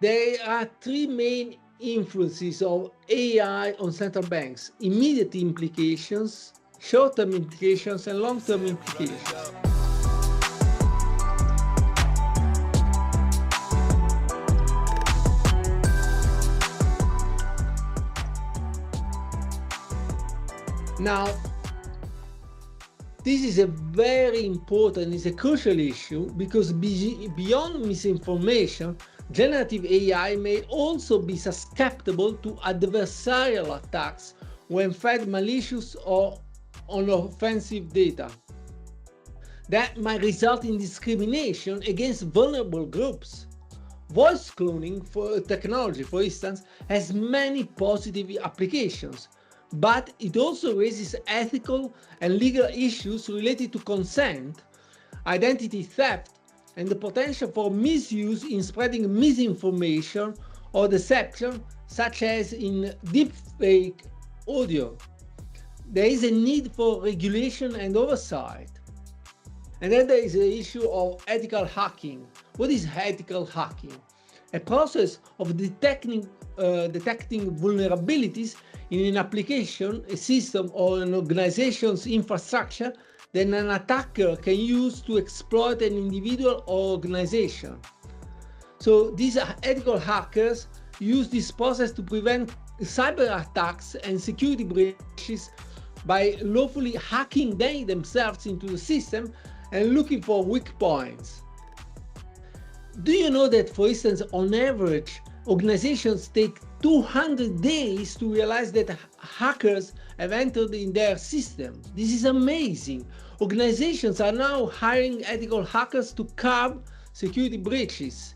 There are three main influences of AI on central banks: immediate implications, short-term implications, and long-term implications. Now, this is a very important, it's a crucial issue, because beyond misinformation, generative AI may also be susceptible to adversarial attacks when fed malicious or unoffensive data. That might result in discrimination against vulnerable groups. Voice cloning technology, for instance, has many positive applications, but it also raises ethical and legal issues related to consent, identity theft, and the potential for misuse in spreading misinformation or deception, such as in deepfake audio. There is a need for regulation and oversight. And then there is the issue of ethical hacking. What is ethical hacking? A process of detecting vulnerabilities in an application, a system, or an organization's infrastructure that an attacker can use to exploit an individual or organization. So these ethical hackers use this process to prevent cyber attacks and security breaches by lawfully hacking themselves into the system and looking for weak points. Do you know that, for instance, on average, organizations take 200 days to realize that hackers have entered in their system? This is amazing. Organizations are now hiring ethical hackers to curb security breaches.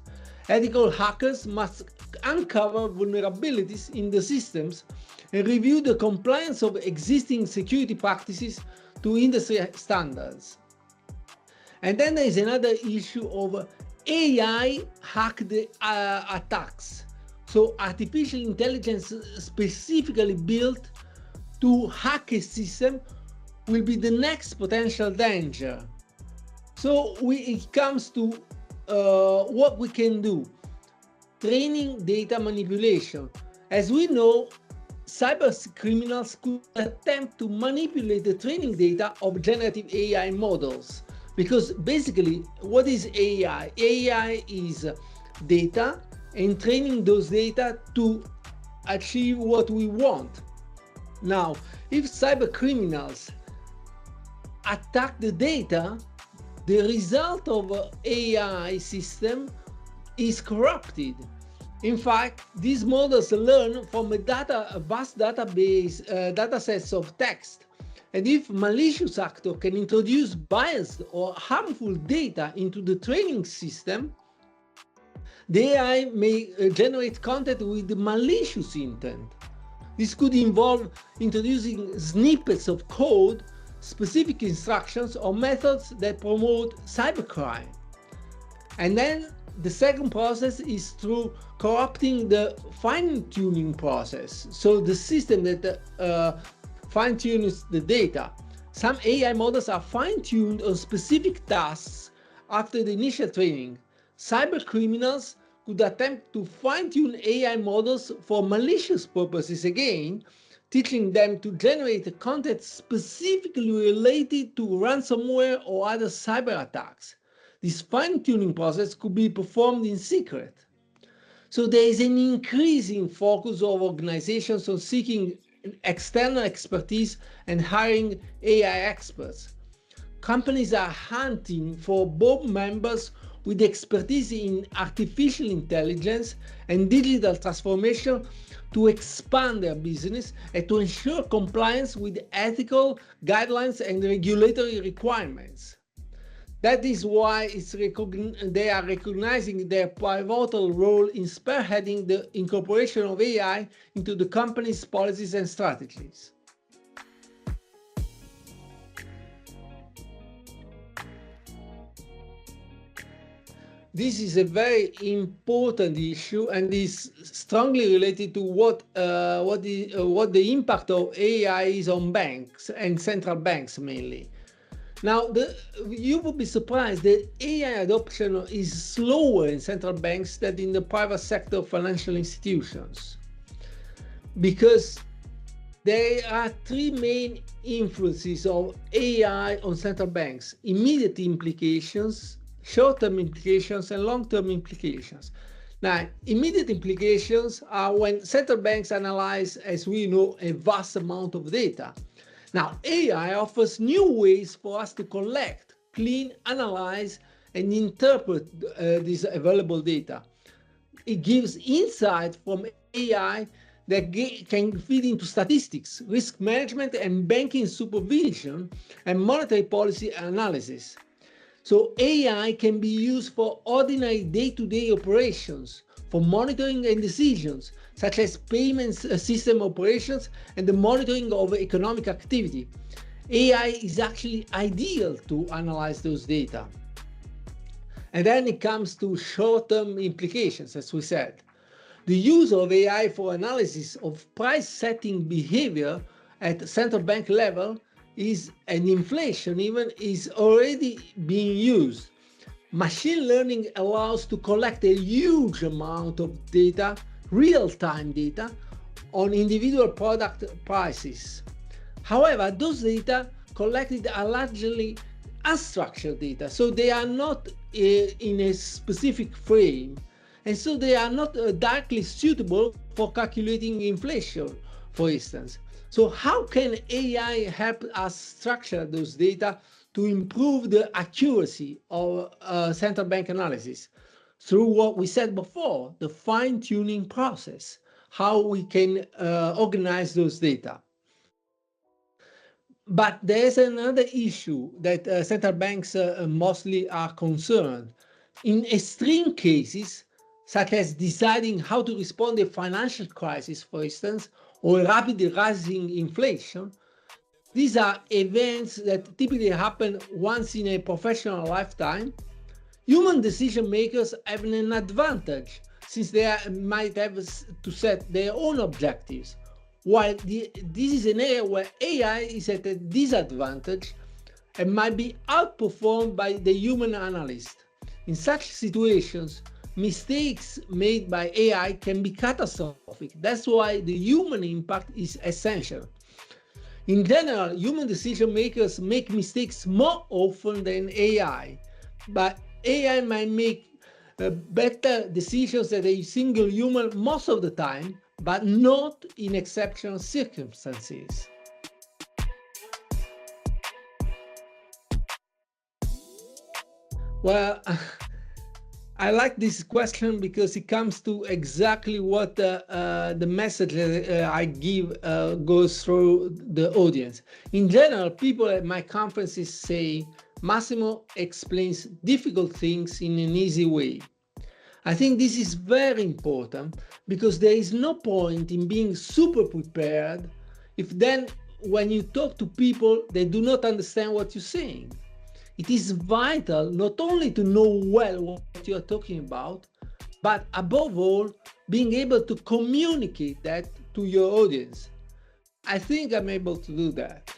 Ethical hackers must uncover vulnerabilities in the systems and review the compliance of existing security practices to industry standards. And then there is another issue of AI hacked attacks. So artificial intelligence specifically built to hack a system will be the next potential danger. So it comes to what we can do. Training data manipulation. As we know, cyber criminals could attempt to manipulate the training data of generative AI models. Because basically, what is AI? AI is data and training those data to achieve what we want. Now, if cyber criminals attack the data, the result of an AI system is corrupted. In fact, these models learn from a vast data sets of text. And if malicious actor can introduce biased or harmful data into the training system, the AI may generate content with malicious intent. This could involve introducing snippets of code, specific instructions, or methods that promote cybercrime. And then the second process is through corrupting the fine-tuning process. So the system that fine-tunes the data. Some AI models are fine-tuned on specific tasks after the initial training. Cyber criminals could attempt to fine-tune AI models for malicious purposes again, teaching them to generate content specifically related to ransomware or other cyber attacks. This fine-tuning process could be performed in secret. So there is an increasing focus of organizations on seeking external expertise and hiring AI experts. Companies are hunting for board members with expertise in artificial intelligence and digital transformation to expand their business and to ensure compliance with ethical guidelines and regulatory requirements. That is why they are recognizing their pivotal role in spearheading the incorporation of AI into the company's policies and strategies. This is a very important issue and is strongly related to what the impact of AI is on banks and central banks mainly. Now, you would be surprised that AI adoption is slower in central banks than in the private sector of financial institutions, because there are three main influences of AI on central banks: immediate implications, short-term implications, and long-term implications. Now, immediate implications are when central banks analyze, as we know, a vast amount of data. Now, AI offers new ways for us to collect, clean, analyze, and interpret this available data. It gives insight from AI that can feed into statistics, risk management, and banking supervision, and monetary policy analysis. So AI can be used for ordinary day-to-day operations, for monitoring and decisions, such as payments system operations and the monitoring of economic activity. AI is actually ideal to analyze those data. And then it comes to short-term implications, as we said. The use of AI for analysis of price-setting behavior at central bank level and inflation even is already being used. Machine learning allows to collect a huge amount of data, real-time data, on individual product prices. However, those data collected are largely unstructured data, so they are not in a specific frame, and so they are not directly suitable for calculating inflation, for instance. So how can AI help us structure those data to improve the accuracy of central bank analysis? Through what we said before, the fine-tuning process, how we can organize those data. But there's another issue that central banks mostly are concerned. In extreme cases, such as deciding how to respond to a financial crisis, for instance, or rapidly rising inflation, these are events that typically happen once in a professional lifetime. Human decision makers have an advantage, since they might have to set their own objectives, while this is an area where AI is at a disadvantage and might be outperformed by the human analyst. In such situations, mistakes made by AI can be catastrophic. That's why the human impact is essential. In general, human decision makers make mistakes more often than AI, but AI might make better decisions than a single human most of the time, but not in exceptional circumstances. Well, I like this question because it comes to exactly what the message that I give goes through the audience. In general, people at my conferences say, Massimo explains difficult things in an easy way. I think this is very important because there is no point in being super prepared if then when you talk to people, they do not understand what you're saying. It is vital not only to know well what you are talking about, but above all, being able to communicate that to your audience. I think I'm able to do that.